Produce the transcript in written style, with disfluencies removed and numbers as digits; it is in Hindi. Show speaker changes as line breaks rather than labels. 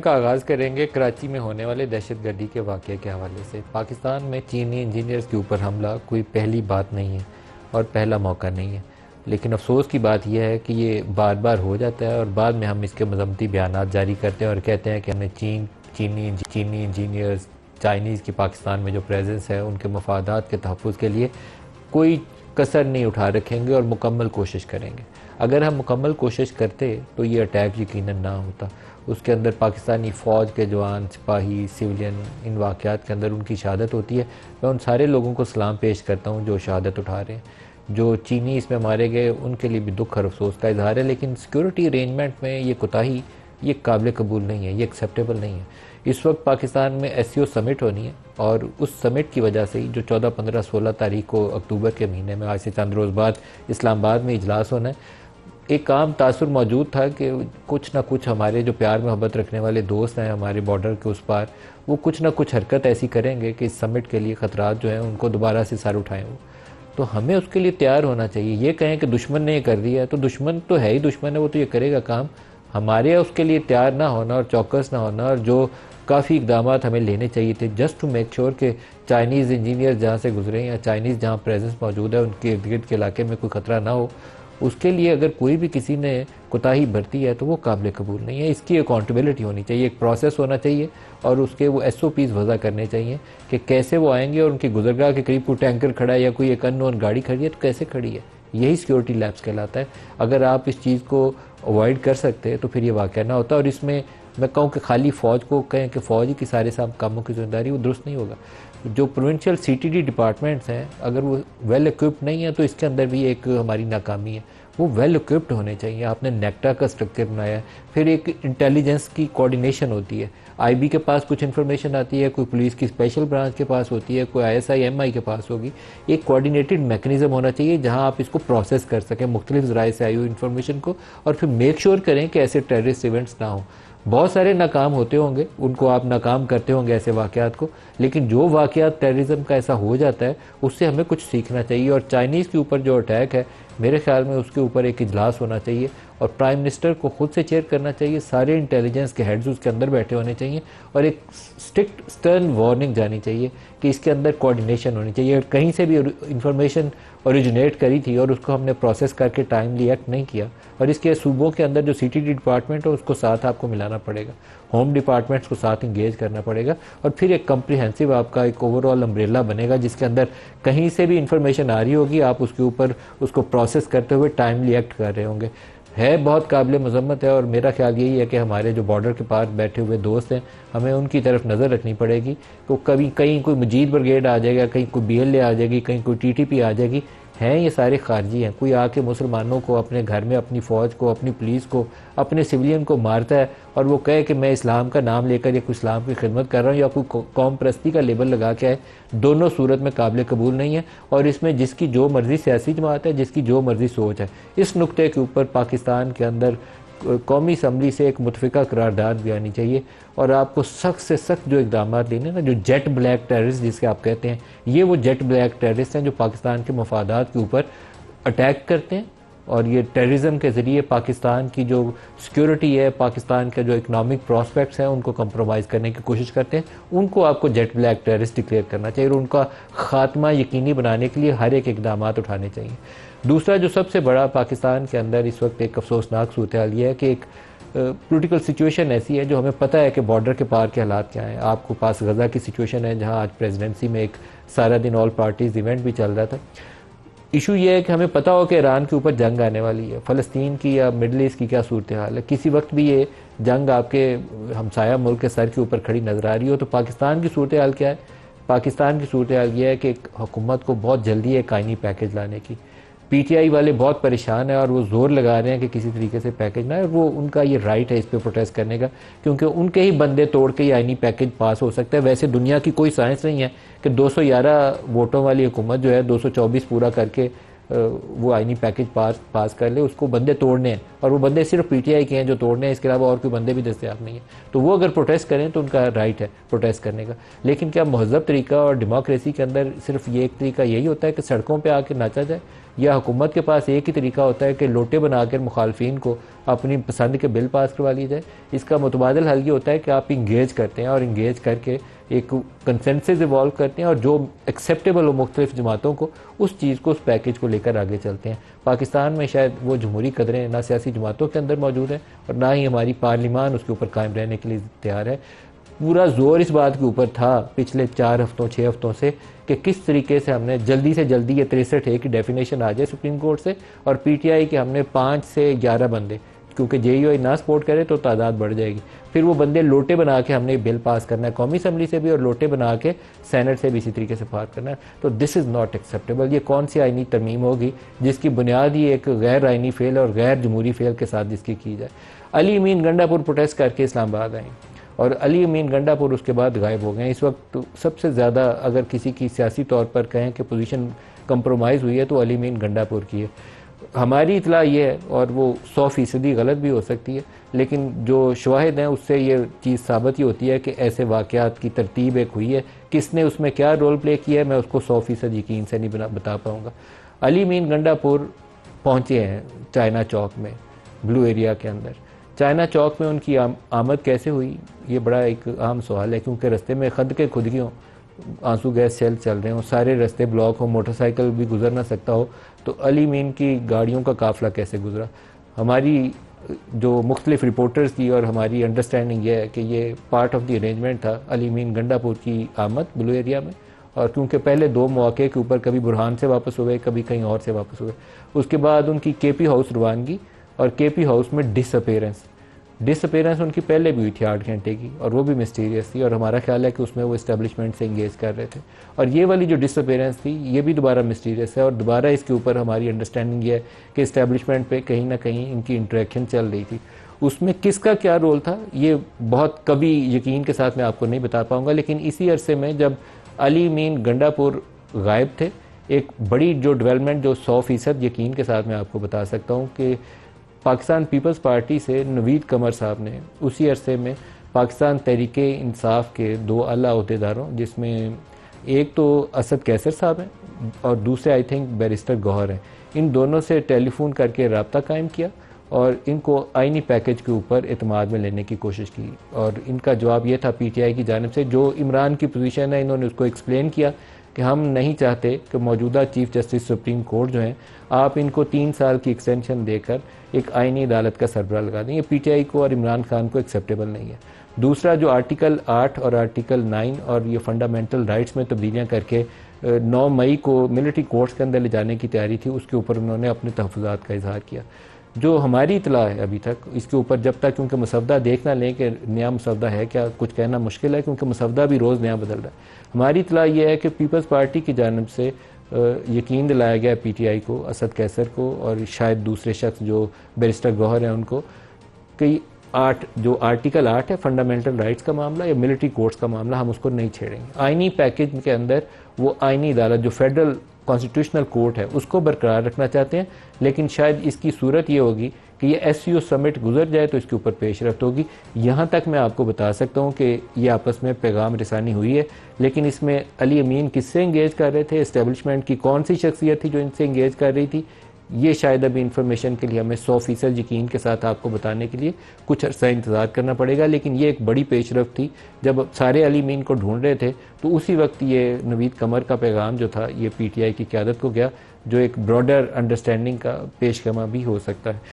का आगाज़ करेंगे कराची में होने वाले दहशतगर्दी के वाक़े के हवाले से। पाकिस्तान में चीनी इंजीनियर्स के ऊपर हमला कोई पहली बात नहीं है और पहला मौका नहीं है, लेकिन अफसोस की बात यह है कि ये बार बार हो जाता है और बाद में हम इसके मज़म्मती बयानात जारी करते हैं और कहते हैं कि हमने चीनी इंजीनियर्स, चाइनीज़ की पाकिस्तान में जो प्रेजेंस है उनके मफादात के तहफ़्फ़ुज़ के लिए कोई कसर नहीं उठा रखेंगे और मुकम्मल कोशिश करेंगे। अगर हम मुकम्मल कोशिश करते तो ये अटैक यकीनन ना होता। उसके अंदर पाकिस्तानी फ़ौज के जवान, सिपाही, सिविलियन, इन वाक़यात के अंदर उनकी शहादत होती है। मैं उन सारे लोगों को सलाम पेश करता हूँ जो शहादत उठा रहे हैं। जो चीनी इसमें मारे गए उनके लिए भी दुख और अफसोस का इजहार है, लेकिन सिक्योरिटी अरेंजमेंट में ये कोताही ये काबिल कबूल नहीं है, ये एक्सेप्टेबल नहीं है। इस वक्त पाकिस्तान में SCO समिट होनी है और उस समिट की वजह से ही जो 14, 15, 16 तारीख को अक्टूबर के महीने में, आज से चंद रोज़ बाद इस्लामाबाद में इजलास होना है, एक आम तासुर मौजूद था कि कुछ ना कुछ हमारे जो प्यार मोहब्बत रखने वाले दोस्त हैं हमारे बॉर्डर के उस पार, वो कुछ ना कुछ हरकत ऐसी करेंगे कि इस समिट के लिए ख़तरात जो हैं उनको दोबारा से सर उठाएँ। वो तो हमें उसके लिए तैयार होना चाहिए। ये कहें कि दुश्मन ने ये कर दिया है तो दुश्मन तो है ही दुश्मन है, वो तो ये करेगा काम। हमारे उसके लिए तैयार ना होना और चौकस ना होना, और जो काफ़ी इकदाम हमें लेने चाहिए थे जस्ट टू मेक श्योर कि चाइनीज़ इंजीनियर जहाँ से गुजरे या चाइनीज़ जहाँ प्रेजेंस मौजूद है उनके इर्द गिर्द के इलाके में कोई ख़तरा ना हो, उसके लिए अगर कोई भी किसी ने कोताही बरती है तो वो काबिल कबूल नहीं है। इसकी अकाउंटेबिलिटी होनी चाहिए, एक प्रोसेस होना चाहिए और उसके वो SOPs वज़ा करने चाहिए कि कैसे वो आएंगे और उनकी गुजरगाह के करीब कोई टैंकर खड़ा है या कोई एक अननोन गाड़ी खड़ी है तो कैसे खड़ी है। यही सिक्योरिटी लैब्स कहलाता है। अगर आप इस चीज़ को अवॉइड कर सकते हैं तो फिर ये वाक़या ना होता। और इसमें मैं कहूँ कि खाली फ़ौज को कहें कि फ़ौज ही की सारे सब कामों की जिम्मेदारी, वो दुरुस्त नहीं होगा। जो प्रोविंशियल CTD डिपार्टमेंट्स हैं अगर वो वेल इक्विप्ड नहीं है तो इसके अंदर भी एक हमारी नाकामी है। वो वेल इक्विप्ड होने चाहिए। आपने नेक्टा का स्ट्रक्चर बनाया है, फिर एक इंटेलिजेंस की कोऑर्डिनेशन होती है। IB के पास कुछ इन्फॉर्मेशन आती है, कोई पुलिस की स्पेशल ब्रांच के पास होती है, कोई ISI MI के पास होगी। एक कोऑर्डिनेटेड मैकेनिज्म होना चाहिए जहां आप इसको प्रोसेस कर सकें मुख्तलिफ ज़राए से आई हुई इन्फॉर्मेशन को, और फिर मेक श्योर करें कि ऐसे टेररिस्ट इवेंट्स ना हों। बहुत सारे नाकाम होते होंगे, उनको आप नाकाम करते होंगे ऐसे वाक़यात को, लेकिन जो वाक़यात टेररिज्म का ऐसा हो जाता है उससे हमें कुछ सीखना चाहिए। और चाइनीज़ के ऊपर जो अटैक है मेरे ख्याल में उसके ऊपर एक इजलास होना चाहिए और प्राइम मिनिस्टर को खुद से चेयर करना चाहिए। सारे इंटेलिजेंस के हेड्स उसके अंदर बैठे होने चाहिए और एक स्ट्रिक्ट स्टर्न वार्निंग जानी चाहिए कि इसके अंदर कोऑर्डिनेशन होनी चाहिए। कहीं से भी इंफॉर्मेशन ओरिजिनेट करी थी और उसको हमने प्रोसेस करके टाइमली एक्ट नहीं किया, और इसके सूबों के अंदर जो CTD डिपार्टमेंट है उसको साथ आपको मिलाना पड़ेगा, होम डिपार्टमेंट्स को साथ इंगेज करना पड़ेगा, और फिर एक कम्प्रिहेंसिव आपका एक ओवरऑल अम्ब्रेला बनेगा जिसके अंदर कहीं से भी इंफॉर्मेशन आ रही होगी आप उसके ऊपर उसको प्रोसेस करते हुए टाइमली एक्ट कर रहे होंगे। है बहुत काबिल मज़म्मत है और मेरा ख्याल यही है कि हमारे जो बॉर्डर के पास बैठे हुए दोस्त हैं हमें उनकी तरफ नज़र रखनी पड़ेगी। तो कभी कहीं कोई मजीद ब्रिगेड आ जाएगा, कहीं कोई BLA आ जाएगी, कहीं कोई TTP आ जाएगी। हैं ये सारे खारजी हैं। कोई आके मुसलमानों को अपने घर में, अपनी फ़ौज को, अपनी पुलिस को, अपने सिविलियन को मारता है और वो कहे कि मैं इस्लाम का नाम लेकर या कोई इस्लाम की खिदमत कर रहा हूँ या कोई कौम परस्ती का लेबल लगा के आए, दोनों सूरत में काबिल कबूल नहीं है। और इसमें जिसकी जो मर्ज़ी सियासी जमात है, जिसकी जो मर्ज़ी सोच है, इस नुक्ते के ऊपर पाकिस्तान के अंदर कौमी असम्बली से एक मुतफ़िका करारदाद भी आनी चाहिए और आपको सख्त से सख्त जो इक़दाम लेने ना, जो जेट ब्लैक टेररिस्ट जिसके आप कहते हैं, ये वो जेट ब्लैक टेररिस्ट हैं जो पाकिस्तान के मफादात के ऊपर अटैक करते हैं और ये टेररिज्म के ज़रिए पाकिस्तान की जो सिक्योरिटी है, पाकिस्तान के जो इकनॉमिक प्रॉस्पेक्ट्स हैं उनको कंप्रोमाइज़ करने की कोशिश करते हैं। उनको आपको जेट ब्लैक टेररिस्ट डिक्लेयर करना चाहिए और उनका ख़ात्मा यकीनी बनाने के लिए हर एक इक़दाम उठाने चाहिए। दूसरा जो सबसे बड़ा पाकिस्तान के अंदर इस वक्त एक अफसोसनाक सूरत हाल ये है कि एक पॉलिटिकल सिचुएशन ऐसी है जो हमें पता है कि बॉर्डर के पार के हालात क्या हैं। आपको पास गज़ा की सिचुएशन है जहां आज प्रेसिडेंसी में एक सारा दिन ऑल पार्टीज़ इवेंट भी चल रहा था। इशू ये है कि हमें पता हो कि ईरान के ऊपर जंग आने वाली है, फ़लस्तीन की या मिडल ईस्ट की क्या सूरत हाल है, किसी वक्त भी ये जंग आपके हमसाया मुल्क के सर के ऊपर खड़ी नज़र आ रही हो, तो पाकिस्तान की सूरत हाल क्या है? पाकिस्तान की सूरत हाल ये है कि हुकूमत को बहुत जल्दी एक आइनी पैकेज लाने की, PTI वाले बहुत परेशान है और वो जोर लगा रहे हैं कि किसी तरीके से पैकेज ना है। वो उनका ये राइट है इस पर प्रोटेस्ट करने का, क्योंकि उनके ही बंदे तोड़ के ये आइनी पैकेज पास हो सकता है। वैसे दुनिया की कोई साइंस नहीं है कि 211 वोटों वाली हुकूमत जो है 224 पूरा करके वो आईनी पैकेज पास कर ले, उसको बंदे तोड़ने हैं, और वो बंदे सिर्फ पीटीआई के हैं जो तोड़ने हैं, इसके अलावा और कोई बंदे भी दस्तयाब नहीं है। तो वो अगर प्रोटेस्ट करें तो उनका राइट है प्रोटेस्ट करने का। लेकिन क्या महज़ब तरीका और डेमोक्रेसी के अंदर सिर्फ ये एक तरीका यही होता है कि सड़कों पर आके नाचा जाए, या हुकूमत के पास एक ही तरीका होता है कि लोटे बनाकर मुखालफिन को अपनी पसंद के बिल पास करवा ली जाए? इसका मुतबादिल हल ये होता है कि आप इंगेज करते हैं, और इंगेज करके एक कंसेंसस इवॉल्व करते हैं, और जो एक्सेप्टेबल हो मुख्तलिफ जमातों को, उस चीज़ को, उस पैकेज को लेकर आगे चलते हैं। पाकिस्तान में शायद वो जमहूरी कदरें ना सियासी जमातों के अंदर मौजूद हैं, और ना ही हमारी पार्लिमान उसके ऊपर कायम रहने के लिए तैयार है। पूरा जोर इस बात के ऊपर था पिछले 4 हफ्तों 6 हफ्तों से कि किस तरीके से हमने जल्दी से जल्दी ये 63A की डेफिनेशन आ जाए सुप्रीम कोर्ट से, और पीटीआई के हमने 5 से 11 बंदे, क्योंकि जेयूआई ना सपोर्ट करे तो तादाद बढ़ जाएगी, फिर वो बंदे लोटे बना के हमने बिल पास करना है कौमी असम्बली से भी, और लोटे बना के सेनेट से भी इसी तरीके से पास करना है। तो दिस इज़ नॉट एक्सेप्टेबल। ये कौन सी आईनी तरमीम होगी जिसकी बुनियाद ही एक गैर आईनी फेल और गैर जमहूरी फेल के साथ जिसकी की जाए? अली अमीन गंडापुर प्रोटेस्ट करके इस्लामाबाद आए, और अली अमीन गंडापुर उसके बाद गायब हो गए। इस वक्त तो सबसे ज़्यादा अगर किसी की सियासी तौर पर कहें कि पोजीशन कंप्रोमाइज़ हुई है तो अली अमीन गंडापुर की है। हमारी इतला ये है, और वो 100% गलत भी हो सकती है, लेकिन जो शवाहिद हैं उससे ये चीज़ साबित ही होती है कि ऐसे वाक़यात की तरतीब एक हुई है। किसने उसमें क्या रोल प्ले किया है मैं उसको 100% यकीन से नहीं बता पाऊँगा। अली अमीन गंडापुर पहुँचे हैं चाइना चौक में, ब्लू एरिया के अंदर। चाइना चौक में उनकी आमद कैसे हुई, ये बड़ा एक आम सवाल है, क्योंकि रास्ते में खद के खुद की हों, आंसू गैस सेल चल रहे हों, सारे रास्ते ब्लॉक हो, मोटरसाइकिल भी गुजर ना सकता हो, तो अली अमीन की गाड़ियों का काफ़िला कैसे गुजरा? हमारी जो मुख्तलिफ रिपोर्टर्स की और हमारी अंडरस्टैंडिंग ये है कि ये पार्ट ऑफ द अरेंजमेंट था अली अमीन गंडापुर की आमद ब्लू एरिया में, और क्योंकि पहले 2 मौके के ऊपर कभी बुरहान से वापस हुए, कभी कहीं और से वापस हुए, उसके बाद उनकी केपी हाउस रवानगी, और केपी हाउस में डिसअपेरेंस उनकी पहले भी हुई थी 8 घंटे की, और वो भी मिस्टीरियस थी, और हमारा ख्याल है कि उसमें वो इस्टेब्लिशमेंट से इंगेज कर रहे थे। और ये वाली जो डिसअपेरेंस थी ये भी दोबारा मिस्टीरियस है, और दोबारा इसके ऊपर हमारी अंडरस्टैंडिंग ये है कि इस्टेब्लिशमेंट पे कहीं ना कहीं इनकी इंटरेक्शन चल रही थी। उसमें किसका क्या रोल था ये बहुत कभी यकीन के साथ मैं आपको नहीं बता पाऊँगा, लेकिन इसी अरसे में जब अली अमीन गंडापुर गायब थे, एक बड़ी जो डेवलपमेंट जो 100% यकीन के साथ मैं आपको बता सकता हूँ कि पाकिस्तान पीपल्स पार्टी से नवीद कमर साहब ने उसी अरसे में पाकिस्तान तहरीके इंसाफ के 2 आला अहदेदारों, जिसमें एक तो असद कैसर साहब हैं और दूसरे आई थिंक बैरिस्टर गौहर हैं, इन दोनों से टेलीफोन करके रब्ता कायम किया और इनको आईनी पैकेज के ऊपर एतमाद में लेने की कोशिश की। और इनका जवाब ये था पीटीआई की जानिब से, जो इमरान की पोजीशन है, इन्होंने उसको एक्सप्लेन किया कि हम नहीं चाहते कि मौजूदा चीफ जस्टिस सुप्रीम कोर्ट जो हैं, आप इनको 3 साल की एक्सटेंशन देकर एक आईनी अदालत का सरबराह लगा दें। ये पीटीआई को और इमरान खान को एक्सेप्टेबल नहीं है। दूसरा, जो आर्टिकल 8 और आर्टिकल 9 और ये फंडामेंटल राइट्स में तब्दीलियाँ करके 9 मई को मिलिट्री कोर्ट्स के अंदर ले जाने की तैयारी थी, उसके ऊपर उन्होंने अपने तहफ़्फ़ुज़ात का इजहार किया। जो हमारी इतला है अभी तक इसके ऊपर, जब तक क्योंकि मसवदा देख ना लें कि नया मसवदा है क्या, कुछ कहना मुश्किल है क्योंकि मसवदा भी रोज़ नया बदल रहा है। हमारी इतला ये है कि पीपल्स पार्टी की जानिब से यकीन दिलाया गया पीटीआई को, असद कैसर को और शायद दूसरे शख्स जो बैरिस्टर गौहर हैं उनको, कि 8 जो आर्टिकल 8 है फंडामेंटल राइट्स का मामला या मिलिट्री कोर्ट्स का मामला, हम उसको नहीं छेड़ेंगे। आईनी पैकेज के अंदर वो आईनी अदालत जो फेडरल कॉन्स्टिट्यूशनल कोर्ट है उसको बरकरार रखना चाहते हैं, लेकिन शायद इसकी सूरत ये होगी कि ये एससीओ समिट गुजर जाए तो इसके ऊपर पेशरफ्त होगी। यहाँ तक मैं आपको बता सकता हूँ कि ये आपस में पैगाम रिसानी हुई है, लेकिन इसमें अली अमीन किससे इंगेज कर रहे थे, इस्टेब्लिशमेंट की कौन सी शख्सियत थी जो इनसे इंगेज कर रही थी, ये शायद अभी इन्फॉर्मेशन के लिए हमें 100% यकीन के साथ आपको बताने के लिए कुछ अर्सा इंतज़ार करना पड़ेगा। लेकिन ये एक बड़ी पेशरफ्त थी। जब सारे अली अमीन को ढूंढ रहे थे तो उसी वक्त ये नवीद कमर का पैगाम जो था ये पीटीआई की क़यादत को गया, जो एक ब्रॉडर अंडरस्टैंडिंग का पेशगमा भी हो सकता है।